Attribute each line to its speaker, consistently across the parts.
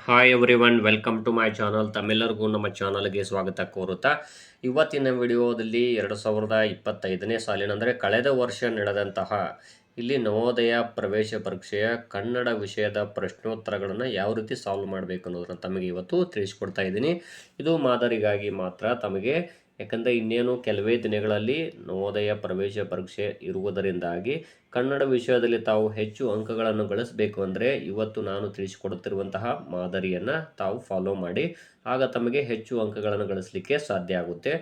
Speaker 1: Hi everyone, welcome to my channel. ತಮ್ಮೆಲ್ಲರಿಗೂ ನಮ್ಮ ಚಾನಲ್ಗೆ ಸ್ವಾಗತ ಕೋರುತ್ತಾ ಇವತ್ತಿನ ವಿಡಿಯೋದಲ್ಲಿ 2025ನೇ ಸಾಲಿನ ಅಂದರೆ ಕಳೆದ ವರ್ಷ ನಡೆದಂತಹ ಇಲ್ಲಿ ನವೋದಯ ಪ್ರವೇಶ ಪರೀಕ್ಷೆಯ ಕನ್ನಡ ವಿಷಯದ ಪ್ರಶ್ನೋತ್ತರಗಳನ್ನು ಯಾವ ರೀತಿ ಸಾಲ್ವ್ ಮಾಡಬೇಕು ಅನ್ನೋದನ್ನು ತಮಗೆ ಇವತ್ತು ತಿಳಿಸ್ಕೊಡ್ತಾ ಇದ್ದೀನಿ. ಇದು ಮಾದರಿಗಾಗಿ ಮಾತ್ರ ತಮಗೆ, ಯಾಕಂದರೆ ಇನ್ನೇನು ಕೆಲವೇ ದಿನಗಳಲ್ಲಿ ನವೋದಯ ಪ್ರವೇಶ ಪರೀಕ್ಷೆ ಇರುವುದರಿಂದಾಗಿ ಕನ್ನಡ ವಿಷಯದಲ್ಲಿ ತಾವು ಹೆಚ್ಚು ಅಂಕಗಳನ್ನು ಗಳಿಸಬೇಕು ಅಂದರೆ ಇವತ್ತು ನಾನು ತಿಳಿಸಿಕೊಡುತ್ತಿರುವಂತಹ ಮಾದರಿಯನ್ನು ತಾವು ಫಾಲೋ ಮಾಡಿ, ಆಗ ತಮಗೆ ಹೆಚ್ಚು ಅಂಕಗಳನ್ನು ಗಳಿಸಲಿಕ್ಕೆ ಸಾಧ್ಯ ಆಗುತ್ತೆ.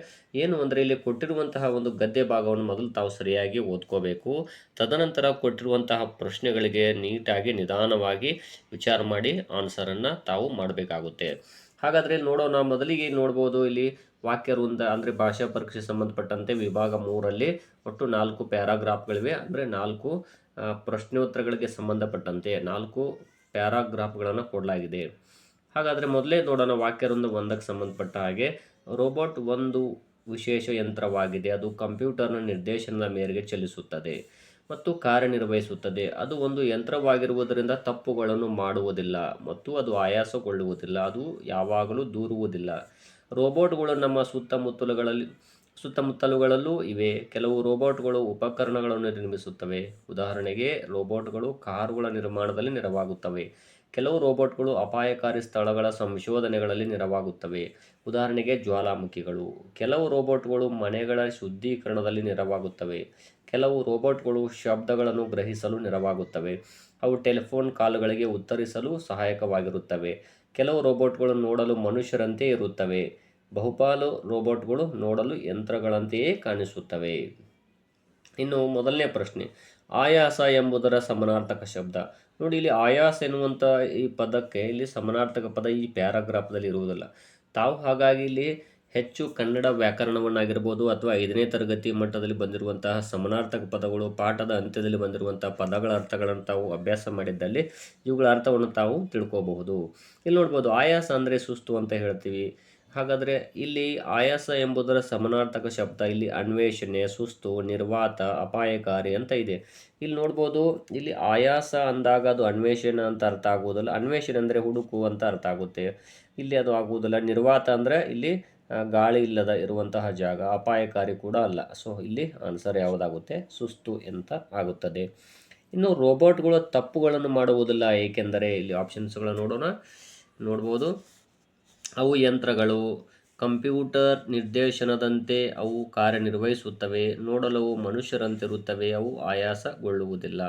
Speaker 1: ಏನು ಅಂದರೆ ಇಲ್ಲಿ ಕೊಟ್ಟಿರುವಂತಹ ಒಂದು ಗದ್ಯ ಭಾಗವನ್ನು ಮೊದಲು ತಾವು ಸರಿಯಾಗಿ ಓದ್ಕೋಬೇಕು. ತದನಂತರ ಕೊಟ್ಟಿರುವಂತಹ ಪ್ರಶ್ನೆಗಳಿಗೆ ನೀಟಾಗಿ ನಿಧಾನವಾಗಿ ವಿಚಾರ ಮಾಡಿ ಆನ್ಸರನ್ನು ತಾವು ಮಾಡಬೇಕಾಗುತ್ತೆ. ಹಾಗಾದರೆ ನೋಡೋಣ. ಮೊದಲಿಗೆ ನೋಡ್ಬೋದು, ಇಲ್ಲಿ ವಾಕ್ಯ ವೃಂದ ಅಂದರೆ ಭಾಷಾ ಪರೀಕ್ಷೆ ಸಂಬಂಧಪಟ್ಟಂತೆ ವಿಭಾಗ 3ರಲ್ಲಿ ಒಟ್ಟು 4 ಪ್ಯಾರಾಗ್ರಾಫ್ಗಳಿವೆ. ಅಂದರೆ 4 ಪ್ರಶ್ನೋತ್ತರಗಳಿಗೆ ಸಂಬಂಧಪಟ್ಟಂತೆ 4 ಪ್ಯಾರಾಗ್ರಾಫ್ಗಳನ್ನು ಕೊಡಲಾಗಿದೆ. ಹಾಗಾದರೆ ಮೊದಲೇ ನೋಡೋಣ. ವಾಕ್ಯ ವೃಂದ 1ಕ್ಕೆ ಸಂಬಂಧಪಟ್ಟ ಹಾಗೆ, ರೋಬೋಟ್ ಒಂದು ವಿಶೇಷ ಯಂತ್ರವಾಗಿದೆ. ಅದು ಕಂಪ್ಯೂಟರ್ನ ನಿರ್ದೇಶನದ ಮೇರೆಗೆ ಚಲಿಸುತ್ತದೆ ಮತ್ತು ಕಾರ್ಯನಿರ್ವಹಿಸುತ್ತದೆ. ಅದು ಒಂದು ಯಂತ್ರವಾಗಿರುವುದರಿಂದ ತಪ್ಪುಗಳನ್ನು ಮಾಡುವುದಿಲ್ಲ ಮತ್ತು ಅದು ಆಯಾಸಗೊಳ್ಳುವುದಿಲ್ಲ. ಅದು ಯಾವಾಗಲೂ ದೂರುವುದಿಲ್ಲ. ರೋಬೋಟ್ಗಳು ನಮ್ಮ ಸುತ್ತಮುತ್ತಲುಗಳಲ್ಲೂ ಇವೆ. ಕೆಲವು ರೋಬೋಟ್ಗಳು ಉಪಕರಣಗಳನ್ನು ನಿರ್ಮಿಸುತ್ತವೆ. ಉದಾಹರಣೆಗೆ, ರೋಬೋಟ್ಗಳು ಕಾರುಗಳ ನಿರ್ಮಾಣದಲ್ಲಿ ನೆರವಾಗುತ್ತವೆ. ಕೆಲವು ರೋಬೋಟ್ಗಳು ಅಪಾಯಕಾರಿ ಸ್ಥಳಗಳ ಸಂಶೋಧನೆಗಳಲ್ಲಿ ನೆರವಾಗುತ್ತವೆ. ಉದಾಹರಣೆಗೆ, ಜ್ವಾಲಾಮುಖಿಗಳು. ಕೆಲವು ರೋಬೋಟ್ಗಳು ಮನೆಗಳ ಶುದ್ಧೀಕರಣದಲ್ಲಿ ನೆರವಾಗುತ್ತವೆ. ಕೆಲವು ರೋಬೋಟ್ಗಳು ಶಬ್ದಗಳನ್ನು ಗ್ರಹಿಸಲು ನೆರವಾಗುತ್ತವೆ. ಅವು ಟೆಲಿಫೋನ್ ಕಾಲುಗಳಿಗೆ ಉತ್ತರಿಸಲು ಸಹಾಯಕವಾಗಿರುತ್ತವೆ. ಕೆಲವು ರೋಬೋಟ್ಗಳು ನೋಡಲು ಮನುಷ್ಯರಂತೆ ಇರುತ್ತವೆ. ಬಹುಪಾಲು ರೋಬೋಟ್ಗಳು ನೋಡಲು ಯಂತ್ರಗಳಂತೆಯೇ ಕಾಣಿಸುತ್ತವೆ. ಇನ್ನು ಮೊದಲನೇ ಪ್ರಶ್ನೆ, ಆಯಾಸ ಎಂಬುದರ ಸಮಾನಾರ್ಥಕ ಶಬ್ದ. ನೋಡಿ, ಇಲ್ಲಿ ಆಯಾಸ ಎನ್ನುವಂಥ ಈ ಪದಕ್ಕೆ ಇಲ್ಲಿ ಸಮಾನಾರ್ಥಕ ಪದ ಈ ಪ್ಯಾರಾಗ್ರಾಫ್ದಲ್ಲಿ ಇರುವುದಿಲ್ಲ. ತಾವು ಹಾಗಾಗಿ ಇಲ್ಲಿ ಹೆಚ್ಚು ಕನ್ನಡ ವ್ಯಾಕರಣವನ್ನಾಗಿರ್ಬೋದು ಅಥವಾ 5ನೇ ತರಗತಿ ಮಟ್ಟದಲ್ಲಿ ಬಂದಿರುವಂತಹ ಸಮಾನಾರ್ಥಕ ಪದಗಳು, ಪಾಠದ ಅಂತ್ಯದಲ್ಲಿ ಬಂದಿರುವಂತಹ ಪದಗಳ ಅರ್ಥಗಳನ್ನು ತಾವು ಅಭ್ಯಾಸ ಮಾಡಿದ್ದಲ್ಲಿ ಇವುಗಳ ಅರ್ಥವನ್ನು ತಾವು ತಿಳ್ಕೋಬಹುದು. ಇಲ್ಲಿ ನೋಡ್ಬೋದು, ಆಯಾಸ ಅಂದರೆ ಸುಸ್ತು ಅಂತ ಹೇಳ್ತೀವಿ. ಹಾಗಾದರೆ ಇಲ್ಲಿ ಆಯಾಸ ಎಂಬುದರ ಸಮಾನಾರ್ಥಕ ಶಬ್ದ ಇಲ್ಲಿ ಅನ್ವೇಷಣೆ, ಸುಸ್ತು, ನಿರ್ವಾತ, ಅಪಾಯಕಾರಿ ಅಂತ ಇದೆ. ಇಲ್ಲಿ ನೋಡ್ಬೋದು, ಇಲ್ಲಿ ಆಯಾಸ ಅಂದಾಗ ಅದು ಅನ್ವೇಷಣೆ ಅಂತ ಅರ್ಥ ಆಗುವುದಿಲ್ಲ. ಅನ್ವೇಷಣೆ ಅಂದರೆ ಹುಡುಕು ಅಂತ ಅರ್ಥ ಆಗುತ್ತೆ. ಇಲ್ಲಿ ಅದು ಆಗುವುದಿಲ್ಲ. ನಿರ್ವಾತ ಅಂದರೆ ಇಲ್ಲಿ ಗಾಳಿ ಇಲ್ಲದ ಇರುವಂತಹ ಜಾಗ. ಅಪಾಯಕಾರಿ ಕೂಡ ಅಲ್ಲ. ಸೊ ಇಲ್ಲಿ ಆನ್ಸರ್ ಯಾವುದಾಗುತ್ತೆ? ಸುಸ್ತು ಅಂತ ಆಗುತ್ತದೆ. ಇನ್ನು ರೋಬೋಟ್ಗಳು ತಪ್ಪುಗಳನ್ನು ಮಾಡುವುದಿಲ್ಲ. ಏಕೆಂದರೆ ಇಲ್ಲಿ ಆಪ್ಷನ್ಸ್ಗಳನ್ನು ನೋಡ್ಬೋದು. ಅವು ಯಂತ್ರಗಳು, ಕಂಪ್ಯೂಟರ್ ನಿರ್ದೇಶನದಂತೆ ಅವು ಕಾರ್ಯನಿರ್ವಹಿಸುತ್ತವೆ. ನೋಡಲು ಅವು ಮನುಷ್ಯರಂತಿರುತ್ತವೆ. ಅವು ಆಯಾಸಗೊಳ್ಳುವುದಿಲ್ಲ.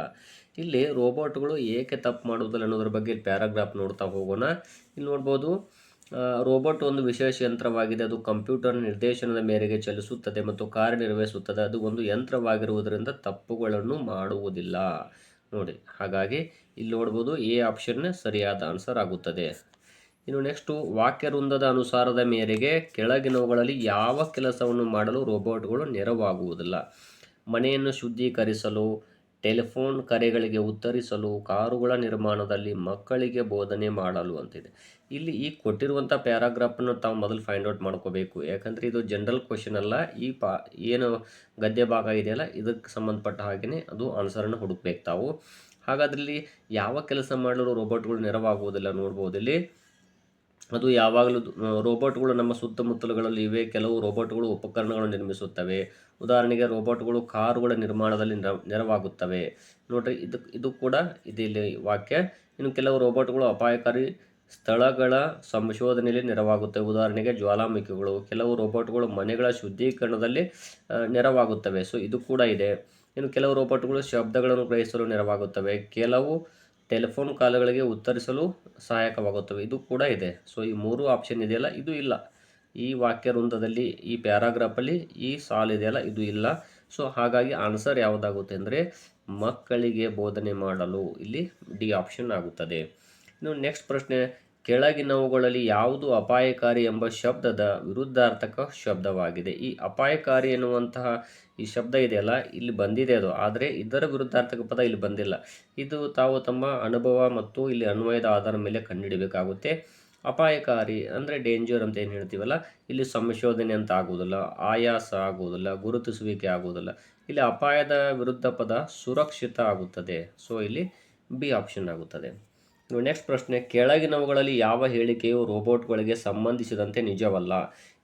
Speaker 1: ಇಲ್ಲಿ ರೋಬೋಟ್ಗಳು ಏಕೆ ತಪ್ಪು ಮಾಡುವುದಿಲ್ಲ ಅನ್ನೋದ್ರ ಬಗ್ಗೆ ಪ್ಯಾರಾಗ್ರಾಫ್ ನೋಡ್ತಾ ಹೋಗೋಣ. ಇಲ್ಲಿ ನೋಡ್ಬೋದು, ರೋಬೋಟ್ ಒಂದು ವಿಶೇಷ ಯಂತ್ರವಾಗಿದೆ. ಅದು ಕಂಪ್ಯೂಟರ್ ನಿರ್ದೇಶನದ ಮೇರೆಗೆ ಚಲಿಸುತ್ತದೆ ಮತ್ತು ಕಾರ್ಯನಿರ್ವಹಿಸುತ್ತದೆ. ಅದು ಒಂದು ಯಂತ್ರವಾಗಿರುವುದರಿಂದ ತಪ್ಪುಗಳನ್ನು ಮಾಡುವುದಿಲ್ಲ. ನೋಡಿ, ಹಾಗಾಗಿ ಇಲ್ಲಿ ನೋಡ್ಬೋದು, ಎ ಆಪ್ಷನ್ ಸರಿಯಾದ ಆನ್ಸರ್ ಆಗುತ್ತದೆ. ಇನ್ನು ನೆಕ್ಸ್ಟು, ವಾಕ್ಯ ವೃಂದದ ಅನುಸಾರದ ಮೇರೆಗೆ ಕೆಳಗಿನವುಗಳಲ್ಲಿ ಯಾವ ಕೆಲಸವನ್ನು ಮಾಡಲು ರೋಬೋಟ್ಗಳು ನೆರವಾಗುವುದಿಲ್ಲ? ಮನೆಯನ್ನು ಶುದ್ಧೀಕರಿಸಲು, ಟೆಲಿಫೋನ್ ಕರೆಗಳಿಗೆ ಉತ್ತರಿಸಲು, ಕಾರುಗಳ ನಿರ್ಮಾಣದಲ್ಲಿ, ಮಕ್ಕಳಿಗೆ ಬೋಧನೆ ಮಾಡಲು ಅಂತಿದೆ. ಇಲ್ಲಿ ಈ ಕೊಟ್ಟಿರುವಂಥ ಪ್ಯಾರಾಗ್ರಾಫನ್ನು ತಾವು ಮೊದಲು ಫೈಂಡ್ ಔಟ್ ಮಾಡ್ಕೋಬೇಕು. ಯಾಕಂದರೆ ಇದು ಜನರಲ್ ಕ್ವಶನ್ ಅಲ್ಲ. ಈ ಏನು ಗದ್ಯ ಭಾಗ ಇದೆಯಲ್ಲ, ಇದಕ್ಕೆ ಸಂಬಂಧಪಟ್ಟ ಹಾಗೆಯೇ ಅದು ಆನ್ಸರನ್ನು ಹುಡುಕ್ಬೇಕು ತಾವು. ಹಾಗಾದ್ರಲ್ಲಿ ಯಾವ ಕೆಲಸ ಮಾಡಲು ರೋಬೋಟ್ಗಳು ನೆರವಾಗುವುದಿಲ್ಲ ನೋಡ್ಬೋದು. ಇಲ್ಲಿ ಅದು ಯಾವಾಗಲೂ ರೋಬೋಟ್ಗಳು ನಮ್ಮ ಸುತ್ತಮುತ್ತಲುಗಳಲ್ಲಿ ಇವೆ. ಕೆಲವು ರೋಬೋಟ್ಗಳು ಉಪಕರಣಗಳನ್ನು ನಿರ್ಮಿಸುತ್ತವೆ. ಉದಾಹರಣೆಗೆ, ರೋಬೋಟ್ಗಳು ಕಾರುಗಳ ನಿರ್ಮಾಣದಲ್ಲಿ ನೆರವಾಗುತ್ತವೆ. ನೋಡ್ರಿ, ಇದು ಕೂಡ ಇದೆ ಇಲ್ಲಿ ವಾಕ್ಯ. ಇನ್ನು ಕೆಲವು ರೋಬೋಟ್ಗಳು ಅಪಾಯಕಾರಿ ಸ್ಥಳಗಳ ಸಂಶೋಧನೆಯಲ್ಲಿ ನೆರವಾಗುತ್ತವೆ. ಉದಾಹರಣೆಗೆ, ಜ್ವಾಲಾಮುಖಿಗಳು. ಕೆಲವು ರೋಬೋಟ್ಗಳು ಮನೆಗಳ ಶುದ್ಧೀಕರಣದಲ್ಲಿ ನೆರವಾಗುತ್ತವೆ. ಸೊ ಇದು ಕೂಡ ಇದೆ. ಇನ್ನು ಕೆಲವು ರೋಬೋಟ್ಗಳು ಶಬ್ದಗಳನ್ನು ಗ್ರಹಿಸಲು ನೆರವಾಗುತ್ತವೆ. ಕೆಲವು ಟೆಲಿಫೋನ್ ಕಾಲುಗಳಿಗೆ ಉತ್ತರಿಸಲು ಸಹಾಯಕವಾಗುತ್ತವೆ. ಇದು ಕೂಡ ಇದೆ. ಸೊ ಈ 3 ಆಪ್ಷನ್ ಇದೆಯಲ್ಲ, ಇದು ಇಲ್ಲ. ಈ ವಾಕ್ಯ ವೃಂದದಲ್ಲಿ, ಈ ಪ್ಯಾರಾಗ್ರಾಫಲ್ಲಿ ಈ ಸಾಲು ಇದೆಯಲ್ಲ, ಇದು ಇಲ್ಲ. ಸೊ ಹಾಗಾಗಿ ಆನ್ಸರ್ ಯಾವುದಾಗುತ್ತೆ ಅಂದರೆ ಮಕ್ಕಳಿಗೆ ಬೋಧನೆ ಮಾಡಲು, ಇಲ್ಲಿ ಡಿ ಆಪ್ಷನ್ ಆಗುತ್ತದೆ. ಇನ್ನು ನೆಕ್ಸ್ಟ್ ಪ್ರಶ್ನೆ, ಕೆಳಗಿನವುಗಳಲ್ಲಿ ಯಾವುದು ಅಪಾಯಕಾರಿ ಎಂಬ ಶಬ್ದದ ವಿರುದ್ಧಾರ್ಥಕ ಶಬ್ದವಾಗಿದೆ? ಈ ಅಪಾಯಕಾರಿ ಎನ್ನುವಂತಹ ಈ ಶಬ್ದ ಇದೆಯಲ್ಲ, ಇಲ್ಲಿ ಬಂದಿದೆ ಅದು, ಆದರೆ ಇದರ ವಿರುದ್ಧಾರ್ಥಕ ಪದ ಇಲ್ಲಿ ಬಂದಿಲ್ಲ. ಇದು ತಾವು ತಮ್ಮ ಅನುಭವ ಮತ್ತು ಇಲ್ಲಿ ಅನ್ವಯದ ಆಧಾರದ ಮೇಲೆ ಕಂಡುಹಿಡಬೇಕಾಗುತ್ತೆ. ಅಪಾಯಕಾರಿ ಅಂದರೆ ಡೇಂಜರ್ ಅಂತ ಏನು ಹೇಳ್ತೀವಲ್ಲ, ಇಲ್ಲಿ ಸಂಶೋಧನೆ ಅಂತ ಆಗುವುದಿಲ್ಲ, ಆಯಾಸ ಆಗುವುದಿಲ್ಲ, ಗುರುತಿಸುವಿಕೆ ಆಗುವುದಿಲ್ಲ. ಇಲ್ಲಿ ಅಪಾಯದ ವಿರುದ್ಧ ಪದ ಸುರಕ್ಷಿತ ಆಗುತ್ತದೆ. ಸೊ ಇಲ್ಲಿ ಬಿ ಆಪ್ಷನ್ ಆಗುತ್ತದೆ. ನೆಕ್ಸ್ಟ್ ಪ್ರಶ್ನೆ, ಕೆಳಗಿನವುಗಳಲ್ಲಿ ಯಾವ ಹೇಳಿಕೆಯು ರೋಬೋಟ್ಗಳಿಗೆ ಸಂಬಂಧಿಸಿದಂತೆ ನಿಜವಲ್ಲ?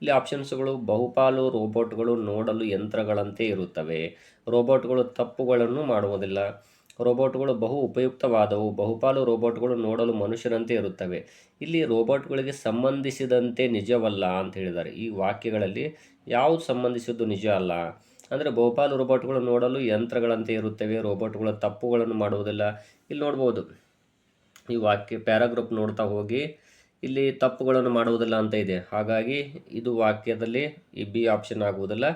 Speaker 1: ಇಲ್ಲಿ ಆಪ್ಷನ್ಸ್ಗಳು: ಬಹುಪಾಲು ರೋಬೋಟ್ಗಳು ನೋಡಲು ಯಂತ್ರಗಳಂತೆ ಇರುತ್ತವೆ, ರೋಬೋಟ್ಗಳು ತಪ್ಪುಗಳನ್ನು ಮಾಡುವುದಿಲ್ಲ, ರೋಬೋಟ್ಗಳು ಬಹು ಉಪಯುಕ್ತವಾದವು, ಬಹುಪಾಲು ರೋಬೋಟ್ಗಳು ನೋಡಲು ಮನುಷ್ಯರಂತೆ ಇರುತ್ತವೆ. ಇಲ್ಲಿ ರೋಬೋಟ್ಗಳಿಗೆ ಸಂಬಂಧಿಸಿದಂತೆ ನಿಜವಲ್ಲ ಅಂತ ಹೇಳಿದ್ದಾರೆ. ಈ ವಾಕ್ಯಗಳಲ್ಲಿ ಯಾವುದು ಸಂಬಂಧಿಸಿದ್ದು ನಿಜ ಅಲ್ಲ ಅಂದರೆ ಬಹುಪಾಲು ರೋಬೋಟ್ಗಳು ನೋಡಲು ಯಂತ್ರಗಳಂತೆ ಇರುತ್ತವೆ, ರೋಬೋಟ್ಗಳು ತಪ್ಪುಗಳನ್ನು ಮಾಡುವುದಿಲ್ಲ. ಇಲ್ಲಿ ನೋಡ್ಬೋದು, ಈ ವಾಕ್ಯ ಪ್ಯಾರಾಗ್ರಾಫ್ ನೋಡ್ತಾ ಹೋಗಿ ಇಲ್ಲಿ ತಪ್ಪುಗಳನ್ನು ಮಾಡುವುದಿಲ್ಲ ಅಂತ ಇದೆ. ಹಾಗಾಗಿ ಇದು ವಾಕ್ಯದಲ್ಲಿ ಈ ಬಿ ಆಪ್ಷನ್ ಆಗುವುದಿಲ್ಲ.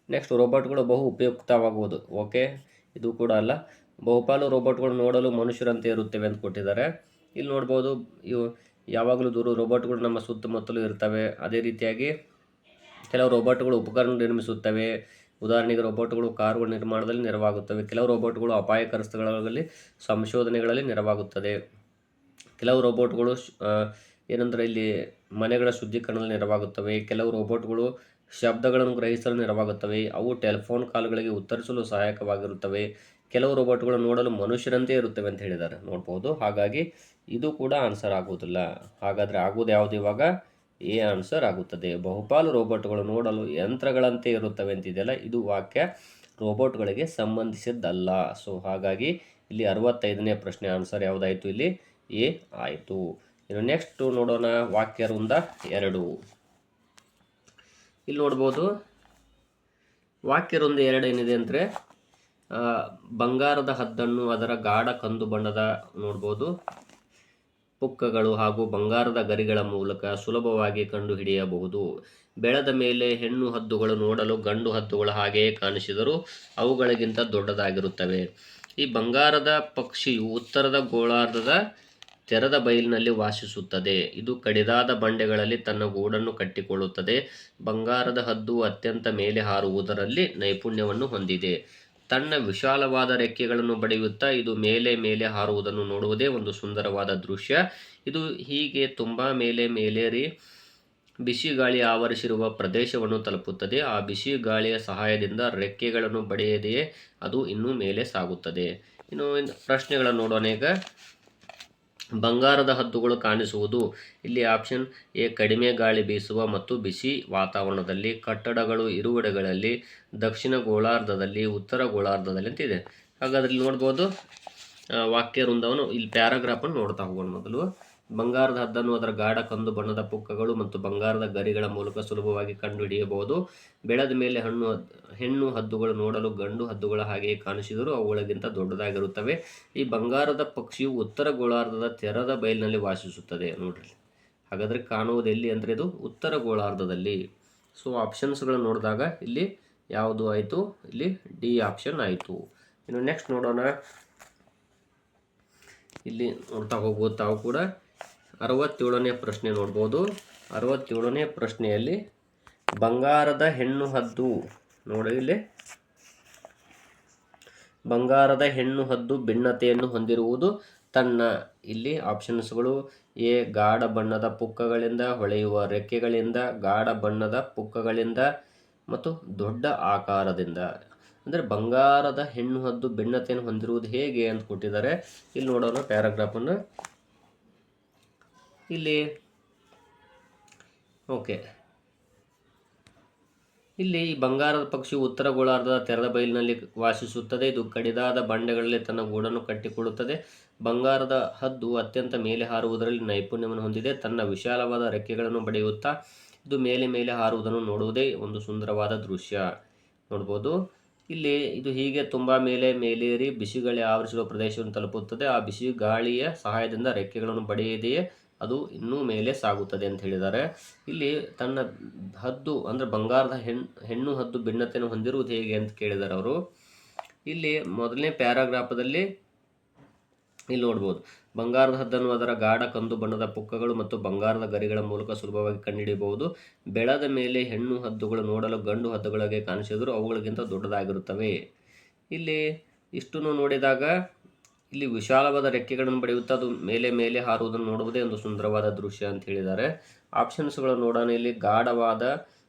Speaker 1: ನೆಕ್ಸ್ಟ್, ರೋಬೋಟ್ಗಳು ಬಹು ಉಪಯುಕ್ತವಾಗುವುದು, ಓಕೆ, ಇದು ಕೂಡ ಅಲ್ಲ. ಬಹುಪಾಲು ರೋಬೋಟ್ಗಳು ನೋಡಲು ಮನುಷ್ಯರಂತೆ ಇರುತ್ತವೆ ಅಂತ ಕೊಟ್ಟಿದ್ದಾರೆ. ಇಲ್ಲಿ ನೋಡ್ಬೋದು, ಇವು ಯಾವಾಗಲೂ ರೋಬೋಟ್ಗಳು ನಮ್ಮ ಸುತ್ತಮುತ್ತಲೂ ಇರ್ತವೆ. ಅದೇ ರೀತಿಯಾಗಿ ಕೆಲವು ರೋಬೋಟ್ಗಳು ಉಪಕರಣ ನಿರ್ಮಿಸುತ್ತವೆ. ಉದಾಹರಣೆಗೆ ರೋಬೋಟ್ಗಳು ಕಾರುಗಳ ನಿರ್ಮಾಣದಲ್ಲಿ ನೆರವಾಗುತ್ತವೆ. ಕೆಲವು ರೋಬೋಟ್ಗಳು ಅಪಾಯಕರ ಸ್ಥಳಗಳಲ್ಲಿ ಸಂಶೋಧನೆಗಳಲ್ಲಿ ನೆರವಾಗುತ್ತದೆ. ಕೆಲವು ರೋಬೋಟ್ಗಳು ಏನಂದರೆ ಇಲ್ಲಿ ಮನೆಗಳ ಶುದ್ಧೀಕರಣದಲ್ಲಿ ನೆರವಾಗುತ್ತವೆ. ಕೆಲವು ರೋಬೋಟ್ಗಳು ಶಬ್ದಗಳನ್ನು ಗ್ರಹಿಸಲು ನೆರವಾಗುತ್ತವೆ. ಅವು ಟೆಲಿಫೋನ್ ಕಾಲ್ಗಳಿಗೆ ಉತ್ತರಿಸಲು ಸಹಾಯಕವಾಗಿರುತ್ತವೆ. ಕೆಲವು ರೋಬೋಟ್ಗಳು ನೋಡಲು ಮನುಷ್ಯರಂತೆ ಇರುತ್ತವೆ ಅಂತ ಹೇಳಿದ್ದಾರೆ, ನೋಡ್ಬೋದು. ಹಾಗಾಗಿ ಇದು ಕೂಡ ಆನ್ಸರ್ ಆಗುವುದಿಲ್ಲ. ಹಾಗಾದರೆ ಆಗುವುದು ಯಾವುದು ಇವಾಗ? ಎ ಆನ್ಸರ್ ಆಗುತ್ತದೆ. ಬಹುಪಾಲು ರೋಬೋಟ್ಗಳು ನೋಡಲು ಯಂತ್ರಗಳಂತೆ ಇರುತ್ತವೆ ಅಂತಿದೆಯಲ್ಲ, ಇದು ವಾಕ್ಯ ರೋಬೋಟ್ಗಳಿಗೆ ಸಂಬಂಧಿಸಿದ್ದಲ್ಲ. ಸೊ ಹಾಗಾಗಿ ಇಲ್ಲಿ 65ನೇ ಪ್ರಶ್ನೆ ಆನ್ಸರ್ ಯಾವುದಾಯಿತು? ಇಲ್ಲಿ ಎ ಆಯಿತು. ಇನ್ನು ನೆಕ್ಸ್ಟ್ ನೋಡೋಣ, ವಾಕ್ಯ ವೃಂದ 2. ಇಲ್ಲಿ ನೋಡ್ಬೋದು, ವಾಕ್ಯ ವೃಂದ 2 ಏನಿದೆ ಅಂದರೆ, ಬಂಗಾರದ ಹದ್ದನ್ನು ಅದರ ಗಾಢ ಕಂದು ಬಣ್ಣದ ನೋಡ್ಬೋದು ಪುಕ್ಕಗಳು ಹಾಗೂ ಬಂಗಾರದ ಗರಿಗಳ ಮೂಲಕ ಸುಲಭವಾಗಿ ಕಂಡುಹಿಡಿಯಬಹುದು. ಬೆಳೆದ ಮೇಲೆ ಹೆಣ್ಣು ಹದ್ದುಗಳು ನೋಡಲು ಗಂಡು ಹದ್ದುಗಳ ಹಾಗೆಯೇ ಕಾಣಿಸಿದರೂ ಅವುಗಳಿಗಿಂತ ದೊಡ್ಡದಾಗಿರುತ್ತವೆ. ಈ ಬಂಗಾರದ ಪಕ್ಷಿಯು ಉತ್ತರದ ಗೋಳಾರ್ಧದ ತೆರೆದ ಬಯಲಿನಲ್ಲಿ ವಾಸಿಸುತ್ತದೆ. ಇದು ಕಡಿದಾದ ಬಂಡೆಗಳಲ್ಲಿ ತನ್ನ ಗೂಡನ್ನು ಕಟ್ಟಿಕೊಳ್ಳುತ್ತದೆ. ಬಂಗಾರದ ಹದ್ದು ಅತ್ಯಂತ ಮೇಲೆ ಹಾರುವುದರಲ್ಲಿ ನೈಪುಣ್ಯವನ್ನು ಹೊಂದಿದೆ. ತನ್ನ ವಿಶಾಲವಾದ ರೆಕ್ಕೆಗಳನ್ನು ಬಡಿಯುತ್ತಾ ಇದು ಮೇಲೆ ಮೇಲೆ ಹಾರುವುದನ್ನು ನೋಡುವುದೇ ಒಂದು ಸುಂದರವಾದ ದೃಶ್ಯ. ಇದು ಹೀಗೆ ತುಂಬ ಮೇಲೇರಿ ಬಿಸಿ ಗಾಳಿ ಆವರಿಸಿರುವ ಪ್ರದೇಶವನ್ನು ತಲುಪುತ್ತದೆ. ಆ ಬಿಸಿ ಗಾಳಿಯ ಸಹಾಯದಿಂದ ರೆಕ್ಕೆಗಳನ್ನು ಬಡಿಯದೆಯೇ ಅದು ಇನ್ನೂ ಮೇಲೆ ಸಾಗುತ್ತದೆ. ಇನ್ನು ಪ್ರಶ್ನೆಗಳನ್ನು ನೋಡೋಣ ಈಗ. ಬಂಗಾರದ ಹದ್ದುಗಳು ಕಾಣಿಸುವುದು. ಇಲ್ಲಿ ಆಪ್ಷನ್ ಎ ಕಡಿಮೆ ಗಾಳಿ ಬೀಸುವ ಮತ್ತು ಬಿಸಿ ವಾತಾವರಣದಲ್ಲಿ, ಕಟ್ಟಡಗಳು ಇರುವೆಡೆಗಳಲ್ಲಿ, ದಕ್ಷಿಣ ಗೋಳಾರ್ಧದಲ್ಲಿ, ಉತ್ತರ ಗೋಳಾರ್ಧದಲ್ಲಿ ಅಂತಿದೆ. ಹಾಗಾದ್ರೆ ಇಲ್ಲಿ ನೋಡ್ಬೋದು, ವಾಕ್ಯ ವೃಂದವನ್ನು ಇಲ್ಲಿ ಪ್ಯಾರಾಗ್ರಾಫನ್ನು ನೋಡ್ತಾ ಹೋಗೋಣ. ಮೊದಲು, ಬಂಗಾರದ ಹದ್ದನ್ನು ಅದರ ಗಾಢ ಕಂದು ಬಣ್ಣದ ಪುಕ್ಕಗಳು ಮತ್ತು ಬಂಗಾರದ ಗರಿಗಳ ಮೂಲಕ ಸುಲಭವಾಗಿ ಕಂಡುಹಿಡಿಯಬಹುದು. ಬೆಳೆದ ಮೇಲೆ ಹೆಣ್ಣು ಹದ್ದುಗಳು ನೋಡಲು ಗಂಡು ಹದ್ದುಗಳ ಹಾಗೆಯೇ ಕಾಣಿಸಿದರೂ ಅವುಗಳಿಗಿಂತ ದೊಡ್ಡದಾಗಿರುತ್ತವೆ. ಈ ಬಂಗಾರದ ಪಕ್ಷಿಯು ಉತ್ತರ ಗೋಳಾರ್ಧದ ತೆರೆದ ಬಯಲಿನಲ್ಲಿ ವಾಸಿಸುತ್ತದೆ. ನೋಡ್ರಿ, ಹಾಗಾದರೆ ಕಾಣುವುದು ಎಲ್ಲಿ ಅಂದರೆ ಇದು ಉತ್ತರ ಗೋಳಾರ್ಧದಲ್ಲಿ. ಸೊ ಆಪ್ಷನ್ಸ್ಗಳನ್ನು ನೋಡಿದಾಗ ಇಲ್ಲಿ ಯಾವುದು ಆಯಿತು? ಇಲ್ಲಿ ಡಿ ಆಪ್ಷನ್ ಆಯಿತು. ಇನ್ನು ನೆಕ್ಸ್ಟ್ ನೋಡೋಣ. ಇಲ್ಲಿ ನೋಡ್ತಾ ಹೋಗುವ ತಾವು ಕೂಡ 67ನೇ ಪ್ರಶ್ನೆ ನೋಡ್ಬೋದು. 67ನೇ ಪ್ರಶ್ನೆಯಲ್ಲಿ ಬಂಗಾರದ ಹೆಣ್ಣು ಹದ್ದು ನೋಡಿ, ಇಲ್ಲಿ ಬಂಗಾರದ ಹೆಣ್ಣು ಹದ್ದು ಭಿನ್ನತೆಯನ್ನು ಹೊಂದಿರುವುದು ತನ್ನ, ಇಲ್ಲಿ ಆಪ್ಷನ್ಸ್ಗಳು: ಎ ಗಾಢ ಬಣ್ಣದ ಪುಕ್ಕಗಳಿಂದ, ಹೊಳೆಯುವ ರೆಕ್ಕೆಗಳಿಂದ, ಗಾಢ ಬಣ್ಣದ ಪುಕ್ಕಗಳಿಂದ ಮತ್ತು ದೊಡ್ಡ ಆಕಾರದಿಂದ. ಅಂದರೆ ಬಂಗಾರದ ಹೆಣ್ಣು ಹದ್ದು ಭಿನ್ನತೆಯನ್ನು ಹೊಂದಿರುವುದು ಹೇಗೆ ಅಂತ ಕೊಟ್ಟಿದ್ದಾರೆ. ಇಲ್ಲಿ ನೋಡೋಣ ಪ್ಯಾರಾಗ್ರಾಫನ್ನು. ಇಲ್ಲಿ ಓಕೆ, ಇಲ್ಲಿ ಈ ಬಂಗಾರದ ಪಕ್ಷಿಯು ಉತ್ತರ ಗೋಳಾರ್ಧದ ತೆರೆದ ಬಯಲಿನಲ್ಲಿ ವಾಸಿಸುತ್ತದೆ. ಇದು ಕಡಿದಾದ ಬಂಡೆಗಳಲ್ಲಿ ತನ್ನ ಗೂಡನ್ನು ಕಟ್ಟಿಕೊಳ್ಳುತ್ತದೆ. ಬಂಗಾರದ ಹದ್ದು ಅತ್ಯಂತ ಮೇಲೆ ಹಾರುವುದರಲ್ಲಿ ನೈಪುಣ್ಯವನ್ನು ಹೊಂದಿದೆ. ತನ್ನ ವಿಶಾಲವಾದ ರೆಕ್ಕೆಗಳನ್ನು ಬಡಿಯುತ್ತಾ ಇದು ಮೇಲೆ ಮೇಲೆ ಹಾರುವುದನ್ನು ನೋಡುವುದೇ ಒಂದು ಸುಂದರವಾದ ದೃಶ್ಯ. ನೋಡ್ಬೋದು, ಇಲ್ಲಿ ಇದು ಹೀಗೆ ತುಂಬ ಮೇಲೇರಿ ಬಿಸಿ ಗಾಳಿ ಆವರಿಸುವ ಪ್ರದೇಶವನ್ನು ತಲುಪುತ್ತದೆ. ಆ ಬಿಸಿ ಗಾಳಿಯ ಸಹಾಯದಿಂದ ರೆಕ್ಕೆಗಳನ್ನು ಬಡಿಯದೆಯೇ ಅದು ಇನ್ನೂ ಮೇಲೆ ಸಾಗುತ್ತದೆ ಅಂತ ಹೇಳಿದ್ದಾರೆ. ಇಲ್ಲಿ ತನ್ನ ಹದ್ದು ಅಂದರೆ ಬಂಗಾರದ ಹೆಣ್ಣು ಹದ್ದು ಭಿನ್ನತೆಯನ್ನು ಹೊಂದಿರುವುದು ಹೇಗೆ ಅಂತ ಕೇಳಿದ್ದಾರೆ ಅವರು. ಇಲ್ಲಿ ಮೊದಲನೇ ಪ್ಯಾರಾಗ್ರಾಫದಲ್ಲಿ ಇಲ್ಲಿ ನೋಡ್ಬೋದು, ಬಂಗಾರದ ಹದ್ದನ್ನು ಅದರ ಗಾಢ ಕಂದು ಬಣ್ಣದ ಪುಕ್ಕಗಳು ಮತ್ತು ಬಂಗಾರದ ಗರಿಗಳ ಮೂಲಕ ಸುಲಭವಾಗಿ ಕಂಡುಹಿಡಿಯಬಹುದು. ಬೆಳೆದ ಮೇಲೆ ಹೆಣ್ಣು ಹದ್ದುಗಳು ನೋಡಲು ಗಂಡು ಹದ್ದುಗಳಿಗೆ ಕಾಣಿಸಿದರೂ ಅವುಗಳಿಗಿಂತ ದೊಡ್ಡದಾಗಿರುತ್ತವೆ. ಇಲ್ಲಿ ಇಷ್ಟನ್ನು ನೋಡಿದಾಗ ಇಲ್ಲಿ ವಿಶಾಲವಾದ ರೆಕ್ಕೆಗಳನ್ನು ಬಡಿಯುತ್ತಾ ಅದು ಮೇಲೆ ಮೇಲೆ ಹಾರುವುದನ್ನು ನೋಡುವುದೇ ಒಂದು ಸುಂದರವಾದ ದೃಶ್ಯ ಅಂತ ಹೇಳಿದ್ದಾರೆ. ಆಪ್ಷನ್ಸ್ಗಳನ್ನು ನೋಡೋಣ. ಇಲ್ಲಿ ಗಾಢವಾದ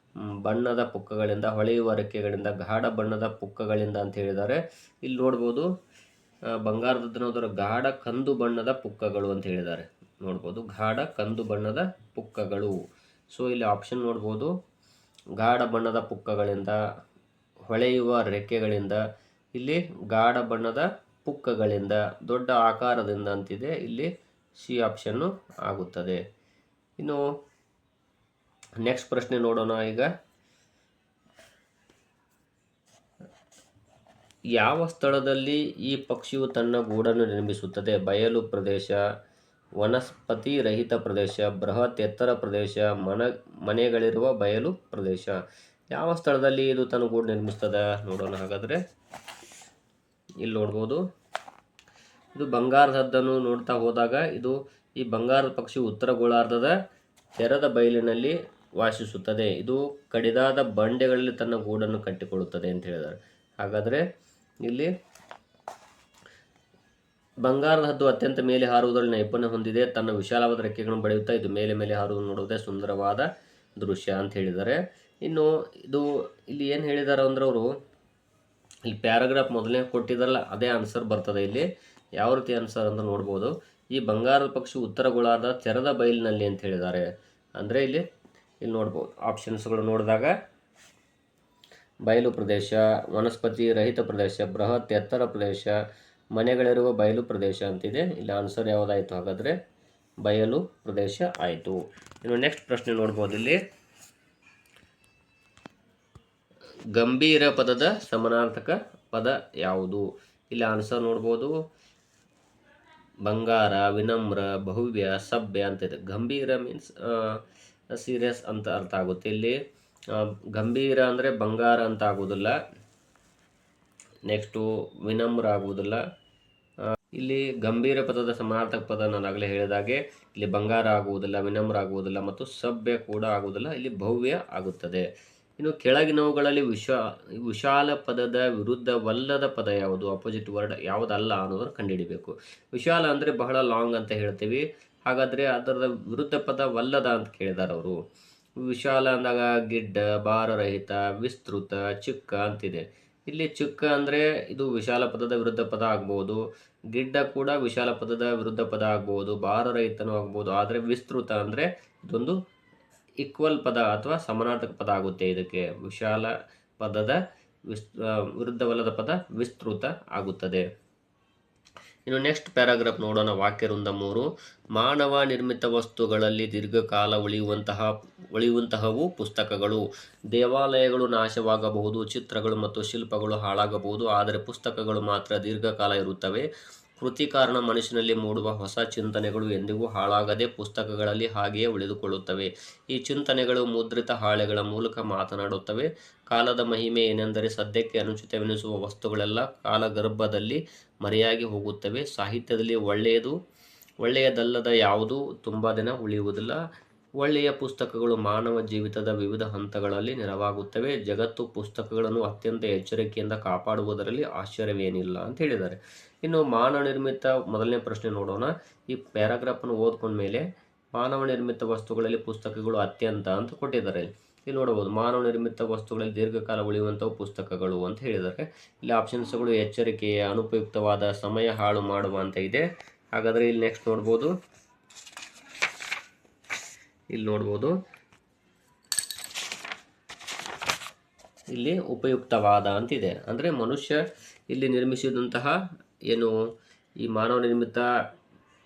Speaker 1: ಬಣ್ಣದ ಪುಕ್ಕಗಳಿಂದ, ಹೊಳೆಯುವ ರೆಕ್ಕೆಗಳಿಂದ, ಗಾಢ ಬಣ್ಣದ ಪುಕ್ಕಗಳಿಂದ ಅಂತ ಹೇಳಿದ್ದಾರೆ. ಇಲ್ಲಿ ನೋಡ್ಬೋದು, ಬಂಗಾರದದ್ದನ್ನು ಗಾಢ ಕಂದು ಬಣ್ಣದ ಪುಕ್ಕಗಳು ಅಂತ ಹೇಳಿದ್ದಾರೆ. ನೋಡ್ಬೋದು ಗಾಢ ಕಂದು ಬಣ್ಣದ ಪುಕ್ಕಗಳು. ಸೊ ಇಲ್ಲಿ ಆಪ್ಷನ್ ನೋಡ್ಬೋದು, ಗಾಢ ಬಣ್ಣದ ಪುಕ್ಕಗಳಿಂದ, ಹೊಳೆಯುವ ರೆಕ್ಕೆಗಳಿಂದ, ಇಲ್ಲಿ ಗಾಢ ಬಣ್ಣದ ಪುಕ್ಕಗಳಿಂದ, ದೊಡ್ಡ ಆಕಾರದಿಂದ ಅಂತಿದೆ. ಇಲ್ಲಿ ಸಿ ಆಪ್ಷನ್ನು ಆಗುತ್ತದೆ. ಇನ್ನು ನೆಕ್ಸ್ಟ್ ಪ್ರಶ್ನೆ ನೋಡೋಣ. ಈಗ ಯಾವ ಸ್ಥಳದಲ್ಲಿ ಈ ಪಕ್ಷಿಯು ತನ್ನ ಗೂಡನ್ನು ನಿರ್ಮಿಸುತ್ತದೆ? ಬಯಲು ಪ್ರದೇಶ, ವನಸ್ಪತಿ ರಹಿತ ಪ್ರದೇಶ, ಬೃಹತ್ ಎತ್ತರ ಪ್ರದೇಶ, ಮನೆಗಳಿರುವ ಬಯಲು ಪ್ರದೇಶ. ಯಾವ ಸ್ಥಳದಲ್ಲಿ ಇದು ತನ್ನ ಗೂಡು ನಿರ್ಮಿಸ್ತದೆ ನೋಡೋಣ. ಹಾಗಾದರೆ ಇಲ್ಲಿ ನೋಡ್ಬೋದು, ಇದು ಬಂಗಾರದ ಹದ್ದನ್ನು ನೋಡ್ತಾ ಹೋದಾಗ ಈ ಬಂಗಾರದ ಪಕ್ಷಿ ಉತ್ತರ ಗೋಳಾರ್ಧದ ತೆರೆದ ಬಯಲಿನಲ್ಲಿ ವಾಸಿಸುತ್ತದೆ. ಇದು ಕಡಿದಾದ ಬಂಡೆಗಳಲ್ಲಿ ತನ್ನ ಗೂಡನ್ನು ಕಟ್ಟಿಕೊಳ್ಳುತ್ತದೆ ಅಂತ ಹೇಳಿದ್ದಾರೆ. ಹಾಗಾದರೆ ಇಲ್ಲಿ ಬಂಗಾರದ ಹದ್ದು ಅತ್ಯಂತ ಮೇಲೆ ಹಾರುವುದರಲ್ಲಿ ನೈಪುಣ್ಯ ಹೊಂದಿದೆ. ತನ್ನ ವಿಶಾಲವಾದ ರೆಕ್ಕೆಗಳನ್ನು ಬಡಿಯುತ್ತಾ ಇದು ಮೇಲೆ ಮೇಲೆ ಹಾರುವುದು ನೋಡುವುದೇ ಸುಂದರವಾದ ದೃಶ್ಯ ಅಂತ ಹೇಳಿದ್ದಾರೆ. ಇನ್ನು ಇಲ್ಲಿ ಏನು ಹೇಳಿದ್ದಾರೆ ಅಂದ್ರೆ ಅವರು ಇಲ್ಲಿ ಪ್ಯಾರಾಗ್ರಾಫ್ ಮೊದಲನೇ ಕೊಟ್ಟಿದ್ದಾರಲ್ಲ ಅದೇ ಆನ್ಸರ್ ಬರ್ತದೆ. ಇಲ್ಲಿ ಯಾವ ರೀತಿ ಆನ್ಸರ್ ಅಂತ ನೋಡ್ಬೋದು. ಈ ಬಂಗಾರದ ಪಕ್ಷಿ ಉತ್ತರ ಗೋಳಾರ್ಧದ ತೆರೆದ ಬಯಲಿನಲ್ಲಿ ಅಂತ ಹೇಳಿದ್ದಾರೆ. ಅಂದರೆ ಇಲ್ಲಿ ನೋಡ್ಬೋದು ಆಪ್ಷನ್ಸ್ಗಳು ನೋಡಿದಾಗ ಬಯಲು ಪ್ರದೇಶ, ವನಸ್ಪತಿ ರಹಿತ ಪ್ರದೇಶ, ಬೃಹತ್ ಎತ್ತರ ಪ್ರದೇಶ, ಮನೆಗಳಿರುವ ಬಯಲು ಪ್ರದೇಶ ಅಂತಿದೆ. ಇಲ್ಲಿ ಆನ್ಸರ್ ಯಾವುದಾಯಿತು? ಹಾಗಾದರೆ ಬಯಲು ಪ್ರದೇಶ ಆಯಿತು. ಇನ್ನು ನೆಕ್ಸ್ಟ್ ಪ್ರಶ್ನೆ ನೋಡ್ಬೋದು. ಇಲ್ಲಿ ಗಂಭೀರ ಪದದ ಸಮಾನಾರ್ಥಕ ಪದ ಯಾವುದು? ಇಲ್ಲಿ ಆನ್ಸರ್ ನೋಡ್ಬೋದು, ಬಂಗಾರ, ವಿನಮ್ರ, ಭವ್ಯ, ಸಭ್ಯ ಅಂತಿದೆ. ಗಂಭೀರ ಮೀನ್ಸ್ ಸೀರಿಯಸ್ ಅಂತ ಅರ್ಥ ಆಗುತ್ತೆ. ಇಲ್ಲಿ ಗಂಭೀರ ಅಂದರೆ ಬಂಗಾರ ಅಂತ ಆಗೋದಿಲ್ಲ. ನೆಕ್ಸ್ಟು ವಿನಮ್ರ ಆಗುವುದಿಲ್ಲ. ಇಲ್ಲಿ ಗಂಭೀರ ಪದದ ಸಮಾನಾರ್ಥಕ ಪದ ನಾನು ಆಗಲೇ ಹೇಳಿದಾಗೆ ಇಲ್ಲಿ ಬಂಗಾರ ಆಗುವುದಿಲ್ಲ, ವಿನಮ್ರ ಆಗುವುದಿಲ್ಲ ಮತ್ತು ಸಭ್ಯ ಕೂಡ ಆಗುವುದಿಲ್ಲ. ಇಲ್ಲಿ ಭವ್ಯ ಆಗುತ್ತದೆ. ಇನ್ನು ಕೆಳಗಿನವುಗಳಲ್ಲಿ ವಿಶಾಲ ಪದದ ವಿರುದ್ಧವಲ್ಲದ ಪದ ಯಾವುದು? ಅಪೋಸಿಟ್ ವರ್ಡ್ ಯಾವುದಲ್ಲ ಅನ್ನೋದನ್ನು ಕಂಡುಹಿಡಿಬೇಕು. ವಿಶಾಲ ಅಂದರೆ ಬಹಳ ಲಾಂಗ್ ಅಂತ ಹೇಳ್ತೀವಿ. ಹಾಗಾದರೆ ಅದರ ವಿರುದ್ಧ ಪದ ವಲ್ಲದ ಅಂತ ಕೇಳಿದ್ದಾರೆ ಅವರು. ವಿಶಾಲ ಅಂದಾಗ ಗಿಡ್ಡ, ಭಾರರಹಿತ, ವಿಸ್ತೃತ, ಚಿಕ್ಕ ಅಂತಿದೆ. ಇಲ್ಲಿ ಚಿಕ್ಕ ಅಂದರೆ ಇದು ವಿಶಾಲ ಪದದ ವಿರುದ್ಧ ಪದ ಆಗ್ಬೋದು. ಗಿಡ್ಡ ಕೂಡ ವಿಶಾಲ ಪದದ ವಿರುದ್ಧ ಪದ ಆಗ್ಬೋದು. ಭಾರರಹಿತನೂ ಆಗ್ಬೋದು. ಆದರೆ ವಿಸ್ತೃತ ಅಂದರೆ ಇದೊಂದು ಈಕ್ವಲ್ ಪದ ಅಥವಾ ಸಮಾನಾರ್ಥಕ ಪದ ಆಗುತ್ತೆ. ಇದಕ್ಕೆ ವಿಶಾಲ ಪದದ ವಿರುದ್ಧವಲ್ಲದ ಪದ ವಿಸ್ತೃತ ಆಗುತ್ತದೆ. ಇನ್ನು ನೆಕ್ಸ್ಟ್ ಪ್ಯಾರಾಗ್ರಾಫ್ ನೋಡೋಣ. ವಾಕ್ಯ ವೃಂದ 3. ಮಾನವ ನಿರ್ಮಿತ ವಸ್ತುಗಳಲ್ಲಿ ದೀರ್ಘಕಾಲ ಉಳಿಯುವಂತಹವು ಪುಸ್ತಕಗಳು. ದೇವಾಲಯಗಳು ನಾಶವಾಗಬಹುದು, ಚಿತ್ರಗಳು ಮತ್ತು ಶಿಲ್ಪಗಳು ಹಾಳಾಗಬಹುದು, ಆದರೆ ಪುಸ್ತಕಗಳು ಮಾತ್ರ ದೀರ್ಘಕಾಲ ಇರುತ್ತವೆ. ಕೃತಿಕಾರನ ಮನಸ್ಸಿನಲ್ಲಿ ಮೂಡುವ ಹೊಸ ಚಿಂತನೆಗಳು ಎಂದಿಗೂ ಹಾಳಾಗದೆ ಪುಸ್ತಕಗಳಲ್ಲಿ ಹಾಗೆಯೇ ಉಳಿದುಕೊಳ್ಳುತ್ತವೆ. ಈ ಚಿಂತನೆಗಳು ಮುದ್ರಿತ ಹಾಳೆಗಳ ಮೂಲಕ ಮಾತನಾಡುತ್ತವೆ. ಕಾಲದ ಮಹಿಮೆ ಏನೆಂದರೆ ಸದ್ಯಕ್ಕೆ ಅನುಚಿತವೆನಿಸುವ ವಸ್ತುಗಳೆಲ್ಲ ಕಾಲಗರ್ಭದಲ್ಲಿ ಮರೆಯಾಗಿ ಹೋಗುತ್ತವೆ. ಸಾಹಿತ್ಯದಲ್ಲಿ ಒಳ್ಳೆಯದಲ್ಲದ ಯಾವುದೂ ತುಂಬ ದಿನ ಉಳಿಯುವುದಿಲ್ಲ. ಒಳ್ಳೆಯ ಪುಸ್ತಕಗಳು ಮಾನವ ಜೀವಿತದ ವಿವಿಧ ಹಂತಗಳಲ್ಲಿ ನೆರವಾಗುತ್ತವೆ. ಜಗತ್ತು ಪುಸ್ತಕಗಳನ್ನು ಅತ್ಯಂತ ಎಚ್ಚರಿಕೆಯಿಂದ ಕಾಪಾಡುವುದರಲ್ಲಿ ಆಶ್ಚರ್ಯವೇನಿಲ್ಲ ಅಂತ ಹೇಳಿದ್ದಾರೆ. ಇನ್ನು ಮಾನವ ನಿರ್ಮಿತ ಮೊದಲನೇ ಪ್ರಶ್ನೆ ನೋಡೋಣ. ಈ ಪ್ಯಾರಾಗ್ರಾಫನ್ನು ಓದ್ಕೊಂಡ ಮೇಲೆ ಮಾನವ ನಿರ್ಮಿತ ವಸ್ತುಗಳಲ್ಲಿ ಪುಸ್ತಕಗಳು ಅತ್ಯಂತ ಅಂತ ಕೊಟ್ಟಿದ್ದಾರೆ. ಇಲ್ಲಿ ನೋಡಬಹುದು ಮಾನವ ನಿರ್ಮಿತ ವಸ್ತುಗಳಲ್ಲಿ ದೀರ್ಘಕಾಲ ಉಳಿಯುವಂಥವು ಪುಸ್ತಕಗಳು ಅಂತ ಹೇಳಿದ್ದಾರೆ. ಇಲ್ಲಿ ಆಪ್ಷನ್ಸ್ಗಳು ಎಚ್ಚರಿಕೆಯ, ಅನುಪಯುಕ್ತವಾದ, ಸಮಯ ಹಾಳು ಮಾಡುವ ಅಂತ ಇದೆ. ಹಾಗಾದರೆ ಇಲ್ಲಿ ನೆಕ್ಸ್ಟ್ ನೋಡ್ಬೋದು, ಇಲ್ಲಿ ಉಪಯುಕ್ತವಾದ ಅಂತಿದೆ. ಅಂದರೆ ಮನುಷ್ಯ ಇಲ್ಲಿ ನಿರ್ಮಿಸಿದಂತಹ ಈ ಮಾನವ ನಿರ್ಮಿತ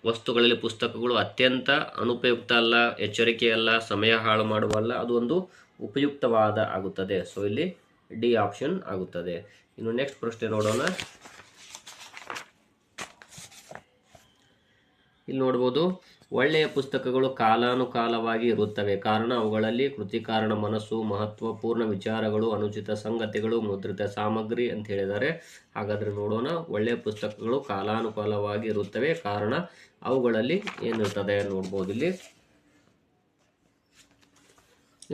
Speaker 1: ವಸ್ತುಗಳಲ್ಲಿ ಪುಸ್ತಕಗಳು ಅತ್ಯಂತ ಅನುಪಯುಕ್ತ ಅಲ್ಲ, ಎಚ್ಚರಿಕೆ ಅಲ್ಲ, ಸಮಯ ಹಾಳು ಮಾಡುವಲ್ಲ, ಅದು ಒಂದು ಉಪಯುಕ್ತವಾದ ಆಗುತ್ತದೆ. ಸೊ ಇಲ್ಲಿ ಡಿ ಆಪ್ಷನ್ ಆಗುತ್ತದೆ. ಇನ್ನು ನೆಕ್ಸ್ಟ್ ಪ್ರಶ್ನೆ ನೋಡೋಣ. ಇಲ್ಲಿ ನೋಡ್ಬೋದು, ಒಳ್ಳೆಯ ಪುಸ್ತಕಗಳು ಕಾಲಾನುಕಾಲವಾಗಿ ಇರುತ್ತವೆ. ಕಾರಣ ಅವುಗಳಲ್ಲಿ ಕೃತಿಕಾರನ ಮನಸ್ಸು, ಮಹತ್ವಪೂರ್ಣ ವಿಚಾರಗಳು, ಅನುಚಿತ ಸಂಗತಿಗಳು, ಮುದ್ರಿತ ಸಾಮಗ್ರಿ ಅಂತ ಹೇಳಿದ್ದಾರೆ. ಹಾಗಾದರೆ ನೋಡೋಣ, ಒಳ್ಳೆಯ ಪುಸ್ತಕಗಳು ಕಾಲಾನುಕಾಲವಾಗಿ ಇರುತ್ತವೆ. ಕಾರಣ ಅವುಗಳಲ್ಲಿ ಏನಿರ್ತದೆ ನೋಡ್ಬೋದು. ಇಲ್ಲಿ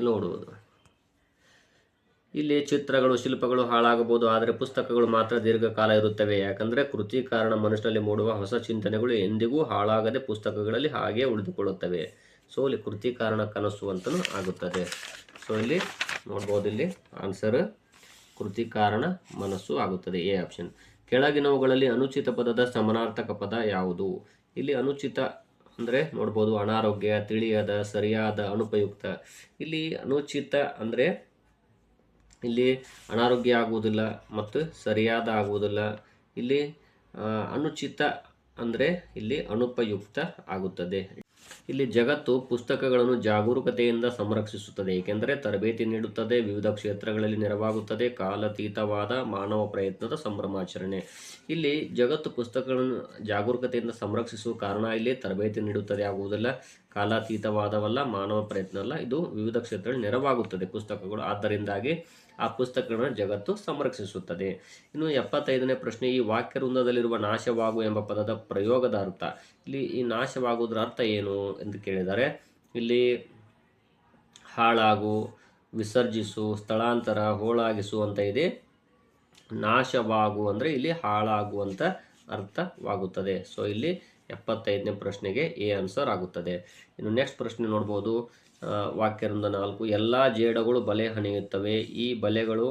Speaker 1: ನೋಡುವುದು, ಇಲ್ಲಿ ಚಿತ್ರಗಳು, ಶಿಲ್ಪಗಳು ಹಾಳಾಗಬಹುದು, ಆದರೆ ಪುಸ್ತಕಗಳು ಮಾತ್ರ ದೀರ್ಘಕಾಲ ಇರುತ್ತವೆ. ಯಾಕಂದರೆ ಕೃತಿಕಾರನ ಮನಸ್ಸಿನಲ್ಲಿ ಮೂಡುವ ಹೊಸ ಚಿಂತನೆಗಳು ಎಂದಿಗೂ ಹಾಳಾಗದೆ ಪುಸ್ತಕಗಳಲ್ಲಿ ಹಾಗೆ ಉಳಿದುಕೊಳ್ಳುತ್ತವೆ. ಸೊ ಇಲ್ಲಿ ಕೃತಿಕಾರನ ಕನಸು ಅಂತಲೂ ಆಗುತ್ತದೆ. ಸೊ ಇಲ್ಲಿ ನೋಡ್ಬೋದು, ಇಲ್ಲಿ ಆನ್ಸರ್ ಕೃತಿಕಾರನ ಮನಸ್ಸು ಆಗುತ್ತದೆ, ಎ ಆಪ್ಷನ್. ಕೆಳಗಿನವುಗಳಲ್ಲಿ ಅನುಚಿತ ಪದದ ಸಮಾನಾರ್ಥಕ ಪದ ಯಾವುದು? ಇಲ್ಲಿ ಅನುಚಿತ ಅಂದರೆ ನೋಡ್ಬೋದು ಅನಾರೋಗ್ಯ, ತಿಳಿಯದ, ಸರಿಯಾದ, ಅನುಪಯುಕ್ತ. ಇಲ್ಲಿ ಅನುಚಿತ ಅಂದರೆ ಇಲ್ಲಿ ಅನಾರೋಗ್ಯ ಆಗುವುದಿಲ್ಲ ಮತ್ತು ಸರಿಯಾದ ಆಗುವುದಿಲ್ಲ. ಇಲ್ಲಿ ಅನುಚಿತ ಅಂದರೆ ಇಲ್ಲಿ ಅನುಪಯುಕ್ತ ಆಗುತ್ತದೆ. ಇಲ್ಲಿ ಜಗತ್ತು ಪುಸ್ತಕಗಳನ್ನು ಜಾಗರೂಕತೆಯಿಂದ ಸಂರಕ್ಷಿಸುತ್ತದೆ, ಏಕೆಂದರೆ ತರಬೇತಿ ನೀಡುತ್ತದೆ, ವಿವಿಧ ಕ್ಷೇತ್ರಗಳಲ್ಲಿ ನೆರವಾಗುತ್ತದೆ, ಕಾಲಾತೀತವಾದ ಮಾನವ ಪ್ರಯತ್ನದ ಸಂಭ್ರಮಾಚರಣೆ. ಇಲ್ಲಿ ಜಗತ್ತು ಪುಸ್ತಕಗಳನ್ನು ಜಾಗರೂಕತೆಯಿಂದ ಸಂರಕ್ಷಿಸುವ ಕಾರಣ ಇಲ್ಲಿ ತರಬೇತಿ ನೀಡುತ್ತದೆ ಆಗುವುದಿಲ್ಲ, ಕಾಲಾತೀತವಾದವಲ್ಲ, ಮಾನವ ಪ್ರಯತ್ನ ಅಲ್ಲ, ಇದು ವಿವಿಧ ಕ್ಷೇತ್ರಗಳಲ್ಲಿ ನೆರವಾಗುತ್ತದೆ ಪುಸ್ತಕಗಳು. ಆದ್ದರಿಂದಾಗಿ ಆ ಪುಸ್ತಕಗಳನ್ನು ಜಗತ್ತು ಸಂರಕ್ಷಿಸುತ್ತದೆ. ಇನ್ನು 75ನೇ ಪ್ರಶ್ನೆ, ಈ ವಾಕ್ಯ ವೃಂದದಲ್ಲಿರುವ ನಾಶವಾಗು ಎಂಬ ಪದದ ಪ್ರಯೋಗದ ಅರ್ಥ. ಇಲ್ಲಿ ಈ ನಾಶವಾಗುವುದರ ಅರ್ಥ ಏನು ಎಂದು ಕೇಳಿದರೆ, ಇಲ್ಲಿ ಹಾಳಾಗು, ವಿಸರ್ಜಿಸು, ಸ್ಥಳಾಂತರ, ಹೋಳಾಗಿಸು ಅಂತ ಇದೆ. ನಾಶವಾಗು ಅಂದರೆ ಇಲ್ಲಿ ಹಾಳಾಗುವಂಥ ಅರ್ಥವಾಗುತ್ತದೆ. ಸೊ ಇಲ್ಲಿ 75ನೇ ಪ್ರಶ್ನೆಗೆ ಎ ಆನ್ಸರ್ ಆಗುತ್ತದೆ. ಇನ್ನು ನೆಕ್ಸ್ಟ್ ಪ್ರಶ್ನೆ ನೋಡ್ಬೋದು, ವಾಕ್ಯದಿಂದ 4, ಎಲ್ಲ ಜೇಡಗಳು ಬಲೆ ಹಣಿಯುತ್ತವೆ. ಈ ಬಲೆಗಳು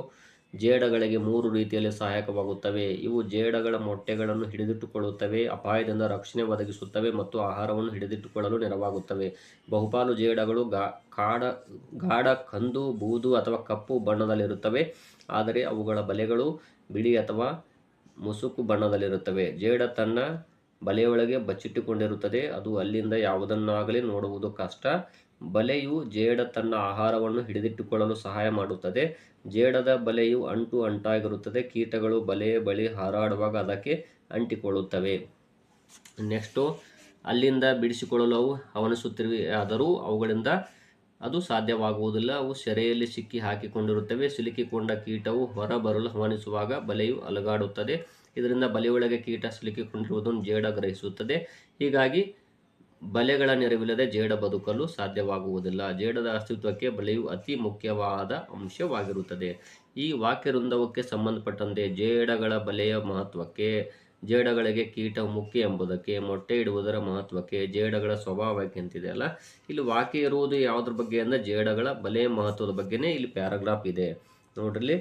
Speaker 1: ಜೇಡಗಳಿಗೆ 3 ರೀತಿಯಲ್ಲಿ ಸಹಾಯಕವಾಗುತ್ತವೆ. ಇವು ಜೇಡಗಳ ಮೊಟ್ಟೆಗಳನ್ನು ಹಿಡಿದಿಟ್ಟುಕೊಳ್ಳುತ್ತವೆ, ಅಪಾಯದಿಂದ ರಕ್ಷಣೆ ಒದಗಿಸುತ್ತವೆ ಮತ್ತು ಆಹಾರವನ್ನು ಹಿಡಿದಿಟ್ಟುಕೊಳ್ಳಲು ನೆರವಾಗುತ್ತವೆ. ಬಹುಪಾಲು ಜೇಡಗಳು ಗಾಢ ಕಂದು, ಬೂದು ಅಥವಾ ಕಪ್ಪು ಬಣ್ಣದಲ್ಲಿರುತ್ತವೆ, ಆದರೆ ಅವುಗಳ ಬಲೆಗಳು ಬಿಳಿ ಅಥವಾ ಮುಸುಕು ಬಣ್ಣದಲ್ಲಿರುತ್ತವೆ. ಜೇಡ ತನ್ನ ಬಲೆಯೊಳಗೆ ಬಚ್ಚಿಟ್ಟುಕೊಂಡಿರುತ್ತದೆ, ಅದು ಅಲ್ಲಿಂದ ಯಾವುದನ್ನಾಗಲಿ ನೋಡುವುದು ಕಷ್ಟ. ಬಲೆಯು ಜೇಡ ತನ್ನ ಆಹಾರವನ್ನು ಹಿಡಿದಿಟ್ಟುಕೊಳ್ಳಲು ಸಹಾಯ ಮಾಡುತ್ತದೆ. ಜೇಡದ ಬಲೆಯು ಅಂಟಾಗಿರುತ್ತದೆ, ಕೀಟಗಳು ಬಲೆಯ ಬಳಿ ಹಾರಾಡುವಾಗ ಅದಕ್ಕೆ ಅಂಟಿಕೊಳ್ಳುತ್ತವೆ. ನೆಕ್ಸ್ಟು, ಅಲ್ಲಿಂದ ಬಿಡಿಸಿಕೊಳ್ಳಲು ಅವು ಹವಣಿಸುತ್ತಿವೆ, ಆದರೂ ಅವುಗಳಿಂದ ಅದು ಸಾಧ್ಯವಾಗುವುದಿಲ್ಲ. ಅವು ಸೆರೆಯಲ್ಲಿ ಸಿಕ್ಕಿ ಹಾಕಿಕೊಂಡಿರುತ್ತವೆ. ಸಿಲುಕಿಕೊಂಡ ಕೀಟವು ಹೊರಬರಲು ಹವಣಿಸುವಾಗ ಬಲೆಯು ಅಲುಗಾಡುತ್ತದೆ. ಇದರಿಂದ ಬಲೆಯೊಳಗೆ ಕೀಟ ಸಿಲುಕಿಕೊಂಡಿರುವುದನ್ನು ಜೇಡ ಗ್ರಹಿಸುತ್ತದೆ. ಹೀಗಾಗಿ ಬಲೆಗಳ ನೆರವಿಲ್ಲದೆ ಜೇಡ ಬದುಕಲು ಸಾಧ್ಯವಾಗುವುದಿಲ್ಲ. ಜೇಡದ ಅಸ್ತಿತ್ವಕ್ಕೆ ಬಲೆಯು ಅತಿ ಮುಖ್ಯವಾದ ಅಂಶವಾಗಿರುತ್ತದೆ. ಈ ವಾಕ್ಯವೃಂದಕ್ಕೆ ಸಂಬಂಧಪಟ್ಟಂತೆ ಜೇಡಗಳ ಬಲೆಯ ಮಹತ್ವಕ್ಕೆ, ಜೇಡಗಳಿಗೆ ಕೀಟ ಮುಖ್ಯ ಎಂಬುದಕ್ಕೆ, ಮೊಟ್ಟೆ ಇಡುವುದರ ಮಹತ್ವಕ್ಕೆ, ಜೇಡಗಳ ಸ್ವಭಾವಕ್ಕೆ ಅಂತಿದೆ ಅಲ್ಲ, ಇಲ್ಲಿ ವಾಕ್ಯ ಇರುವುದು ಯಾವುದ್ರ ಬಗ್ಗೆ ಅಂದರೆ ಜೇಡಗಳ ಬಲೆಯ ಮಹತ್ವದ ಬಗ್ಗೆನೇ ಇಲ್ಲಿ ಪ್ಯಾರಾಗ್ರಾಫ್ ಇದೆ ನೋಡ್ರಿ.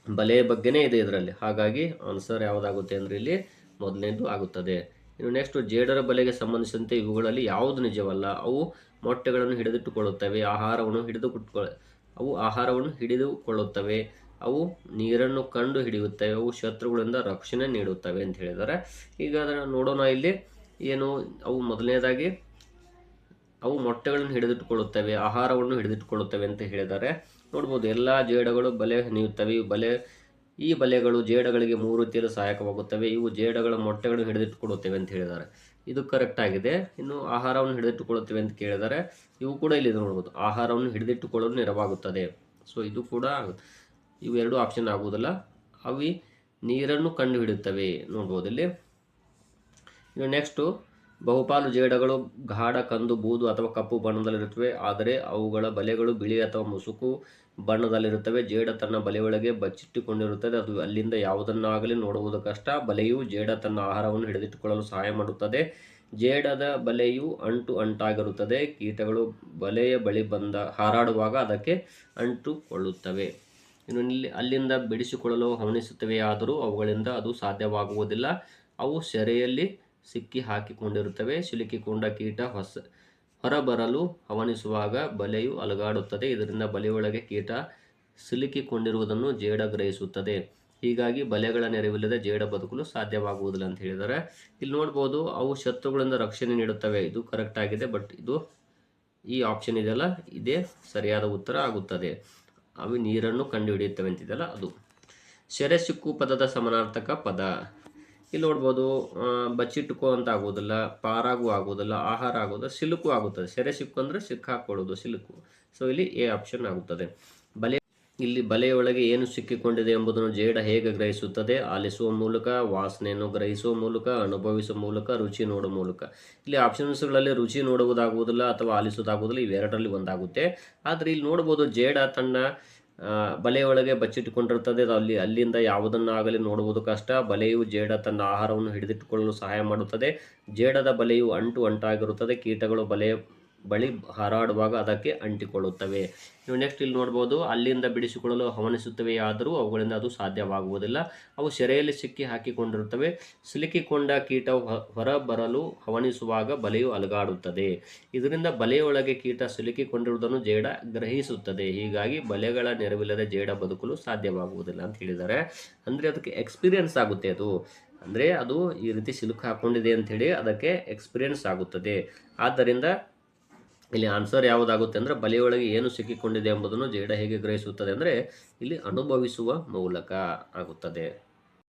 Speaker 1: ಬಲೆಯ ಬಗ್ಗೆನೇ ಇದೆ ಇದರಲ್ಲಿ. ಹಾಗಾಗಿ ಆನ್ಸರ್ ಯಾವುದಾಗುತ್ತೆ ಅಂದರೆ ಇಲ್ಲಿ ಮೊದಲನೇದು ಆಗುತ್ತದೆ. ಇನ್ನು ನೆಕ್ಸ್ಟ್, ಜೇಡರ ಬಲೆಗೆ ಸಂಬಂಧಿಸಿದಂತೆ ಇವುಗಳಲ್ಲಿ ಯಾವುದು ನಿಜವಲ್ಲ? ಅವು ಮೊಟ್ಟೆಗಳನ್ನು ಹಿಡಿದಿಟ್ಟುಕೊಳ್ಳುತ್ತವೆ, ಆಹಾರವನ್ನು ಹಿಡಿದುಕೊಳ್ಳುತ್ತವೆ, ಅವು ನೀರನ್ನು ಕಂಡು ಹಿಡಿಯುತ್ತವೆ, ಅವು ಶತ್ರುಗಳಿಂದ ರಕ್ಷಣೆ ನೀಡುತ್ತವೆ ಅಂತ ಹೇಳಿದ್ದಾರೆ. ಈಗ ಅದನ್ನು ನೋಡೋಣ. ಇಲ್ಲಿ ಏನು, ಅವು ಮೊದಲನೇದಾಗಿ ಅವು ಮೊಟ್ಟೆಗಳನ್ನು ಹಿಡಿದಿಟ್ಟುಕೊಳ್ಳುತ್ತವೆ, ಆಹಾರವನ್ನು ಹಿಡಿದಿಟ್ಟುಕೊಳ್ಳುತ್ತವೆ ಅಂತ ಹೇಳಿದ್ದಾರೆ. ನೋಡ್ಬೋದು, ಎಲ್ಲ ಜೇಡಗಳು ಬಲೆ ಹಣಿಯುತ್ತವೆ. ಈ ಬಲೆಗಳು ಜೇಡಗಳಿಗೆ 3 ರೀತಿಯಲ್ಲಿ ಸಹಾಯಕವಾಗುತ್ತವೆ. ಇವು ಜೇಡಗಳ ಮೊಟ್ಟೆಗಳನ್ನು ಹಿಡಿದಿಟ್ಟುಕೊಳ್ಳುತ್ತವೆ ಅಂತ ಹೇಳಿದ್ದಾರೆ. ಇದು ಕರೆಕ್ಟ್ ಆಗಿದೆ. ಇನ್ನು ಆಹಾರವನ್ನು ಹಿಡಿದಿಟ್ಟುಕೊಳ್ಳುತ್ತವೆ ಅಂತ ಕೇಳಿದರೆ, ಇವು ಕೂಡ ಇಲ್ಲಿ ನೋಡ್ಬೋದು, ಆಹಾರವನ್ನು ಹಿಡಿದಿಟ್ಟುಕೊಳ್ಳಲು ನೆರವಾಗುತ್ತದೆ. ಸೊ ಇದು ಕೂಡ ಇವು 2 ಆಪ್ಷನ್ ಆಗುವುದಿಲ್ಲ. ಅವು ನೀರನ್ನು ಕಂಡು ಹಿಡಿಯುತ್ತವೆ ನೋಡ್ಬೋದು ಇಲ್ಲಿ. ಇನ್ನು ನೆಕ್ಸ್ಟು, ಬಹುಪಾಲು ಜೇಡಗಳು ಗಾಢ ಕಂದು, ಬೂದು ಅಥವಾ ಕಪ್ಪು ಬಣ್ಣದಲ್ಲಿರುತ್ತವೆ, ಆದರೆ ಅವುಗಳ ಬಲೆಗಳು ಬಿಳಿ ಅಥವಾ ಮುಸುಕು ಬಣ್ಣದಲ್ಲಿರುತ್ತವೆ. ಜೇಡ ತನ್ನ ಬಲೆಯೊಳಗೆ ಬಚ್ಚಿಟ್ಟುಕೊಂಡಿರುತ್ತದೆ, ಅದು ಅಲ್ಲಿಂದ ಯಾವುದನ್ನಾಗಲಿ ನೋಡುವುದು ಕಷ್ಟ. ಬಲೆಯು ಜೇಡ ತನ್ನ ಆಹಾರವನ್ನು ಹಿಡಿದಿಟ್ಟುಕೊಳ್ಳಲು ಸಹಾಯ ಮಾಡುತ್ತದೆ. ಜೇಡದ ಬಲೆಯು ಅಂಟಾಗಿರುತ್ತದೆ, ಕೀಟಗಳು ಬಲೆಯ ಬಳಿ ಹಾರಾಡುವಾಗ ಅದಕ್ಕೆ ಅಂಟುಕೊಳ್ಳುತ್ತವೆ. ಇನ್ನು ಅಲ್ಲಿಂದ ಬಿಡಿಸಿಕೊಳ್ಳಲು ಹವಣಿಸುತ್ತವೆಯಾದರೂ ಅವುಗಳಿಂದ ಅದು ಸಾಧ್ಯವಾಗುವುದಿಲ್ಲ. ಅವು ಸೆರೆಯಲ್ಲಿ ಸಿಕ್ಕಿ ಹಾಕಿಕೊಂಡಿರುತ್ತವೆ. ಸಿಲುಕಿಕೊಂಡ ಕೀಟ ಹೊರಬರಲು ಹವಣಿಸುವಾಗ ಬಲೆಯು ಅಲುಗಾಡುತ್ತದೆ. ಇದರಿಂದ ಬಲೆಯೊಳಗೆ ಕೀಟ ಸಿಲುಕಿಕೊಂಡಿರುವುದನ್ನು ಜೇಡ ಗ್ರಹಿಸುತ್ತದೆ. ಹೀಗಾಗಿ ಬಲೆಗಳ ನೆರವಿಲ್ಲದೆ ಜೇಡ ಬದುಕಲು ಸಾಧ್ಯವಾಗುವುದಿಲ್ಲ ಅಂತ ಹೇಳಿದ್ದಾರೆ. ಇಲ್ಲಿ ನೋಡ್ಬೋದು, ಅವು ಶತ್ರುಗಳಿಂದ ರಕ್ಷಣೆ ನೀಡುತ್ತವೆ. ಇದು ಕರೆಕ್ಟ್ ಆಗಿದೆ, ಬಟ್ ಇದು ಈ ಆಪ್ಷನ್ ಇದೆಯಲ್ಲ, ಇದೇ ಸರಿಯಾದ ಉತ್ತರ ಆಗುತ್ತದೆ. ಅವು ನೀರನ್ನು ಕಂಡುಹಿಡಿಯುತ್ತವೆ ಅಂತಿದೆಯಲ್ಲ ಅದು. ಸೆರೆ ಸಿಕ್ಕು ಪದದ ಸಮಾನಾರ್ಥಕ ಪದ. ಇಲ್ಲಿ ನೋಡ್ಬೋದು, ಬಚ್ಚಿಟ್ಟುಕೋ ಅಂತ ಆಗೋದಿಲ್ಲ, ಪಾರಾಗು ಆಗೋದಿಲ್ಲ, ಆಹಾರ ಆಗೋದಿಲ್ಲ, ಸಿಲುಕು ಆಗುತ್ತದೆ. ಸೆರೆ ಸಿಕ್ಕು ಅಂದರೆ ಸಿಕ್ಕಾಕೊಳ್ಳೋದು, ಸಿಲುಕು. ಸೊ ಇಲ್ಲಿ ಎ ಆಪ್ಷನ್ ಆಗುತ್ತದೆ. ಇಲ್ಲಿ ಬಲೆಯೊಳಗೆ ಏನು ಸಿಕ್ಕಿಕೊಂಡಿದೆ ಎಂಬುದನ್ನು ಜೇಡ ಹೇಗೆ ಗ್ರಹಿಸುತ್ತದೆ? ಆಲಿಸುವ ಮೂಲಕ, ವಾಸನೆಯನ್ನು ಗ್ರಹಿಸುವ ಮೂಲಕ, ಅನುಭವಿಸುವ ಮೂಲಕ, ರುಚಿ ನೋಡುವ ಮೂಲಕ. ಇಲ್ಲಿ ಆಪ್ಷನ್ಸ್ಗಳಲ್ಲಿ ರುಚಿ ನೋಡುವುದಾಗುವುದಿಲ್ಲ ಅಥವಾ ಆಲಿಸುವುದಾಗುವುದಿಲ್ಲ, ಇವೆರಡರಲ್ಲಿ ಒಂದಾಗುತ್ತೆ. ಆದರೆ ಇಲ್ಲಿ ನೋಡ್ಬೋದು, ಜೇಡ ತನ್ನ ಬಲೆಯೊಳಗೆ ಬಚ್ಚಿಟ್ಟುಕೊಂಡಿರುತ್ತದೆ, ಅಲ್ಲಿಂದ ಯಾವುದನ್ನಾಗಲಿ ನೋಡುವುದು ಕಷ್ಟ. ಬಲೆಯು ಜೇಡ ತನ್ನ ಆಹಾರವನ್ನು ಹಿಡಿದಿಟ್ಟುಕೊಳ್ಳಲು ಸಹಾಯ ಮಾಡುತ್ತದೆ. ಜೇಡದ ಬಲೆಯು ಅಂಟಾಗಿರುತ್ತದೆ, ಕೀಟಗಳು ಬಲೆಯ ಬಳಿ ಹಾರಾಡುವಾಗ ಅದಕ್ಕೆ ಅಂಟಿಕೊಳ್ಳುತ್ತವೆ. ನೀವು ನೆಕ್ಸ್ಟ್ ಇಲ್ಲಿ ನೋಡ್ಬೋದು, ಅಲ್ಲಿಂದ ಬಿಡಿಸಿಕೊಳ್ಳಲು ಹವಣಿಸುತ್ತವೆ, ಆದರೂ ಅವುಗಳಿಂದ ಅದು ಸಾಧ್ಯವಾಗುವುದಿಲ್ಲ. ಅವು ಸೆರೆಯಲ್ಲಿ ಸಿಕ್ಕಿ ಹಾಕಿಕೊಂಡಿರುತ್ತವೆ. ಸಿಲುಕಿಕೊಂಡ ಕೀಟವು ಹೊರಬರಲು ಹವಣಿಸುವಾಗ ಬಲೆಯು ಅಲುಗಾಡುತ್ತದೆ. ಇದರಿಂದ ಬಲೆಯೊಳಗೆ ಕೀಟ ಸಿಲುಕಿಕೊಂಡಿರುವುದನ್ನು ಜೇಡ ಗ್ರಹಿಸುತ್ತದೆ. ಹೀಗಾಗಿ ಬಲೆಗಳ ನೆರವಿಲ್ಲದೆ ಜೇಡ ಬದುಕಲು ಸಾಧ್ಯವಾಗುವುದಿಲ್ಲ ಅಂತ ಹೇಳಿದ್ದಾರೆ. ಅಂದರೆ ಅದಕ್ಕೆ ಎಕ್ಸ್ಪೀರಿಯನ್ಸ್ ಆಗುತ್ತೆ. ಅಂದರೆ ಅದು ಈ ರೀತಿ ಸಿಲುಕು ಹಾಕ್ಕೊಂಡಿದೆ ಅಂಥೇಳಿ ಅದಕ್ಕೆ ಎಕ್ಸ್ಪೀರಿಯನ್ಸ್ ಆಗುತ್ತದೆ. ಆದ್ದರಿಂದ ಇಲ್ಲಿ ಆನ್ಸರ್ ಯಾವುದಾಗುತ್ತೆ ಅಂದರೆ ಬಲೆಯೊಳಗೆ ಏನು ಸಿಕ್ಕಿಕೊಂಡಿದೆ ಎಂಬುದನ್ನು ಜೇಡ ಹೇಗೆ ಗ್ರಹಿಸುತ್ತದೆ ಅಂದರೆ ಇಲ್ಲಿ ಅನುಭವಿಸುವ ಮೂಲಕ ಆಗುತ್ತದೆ.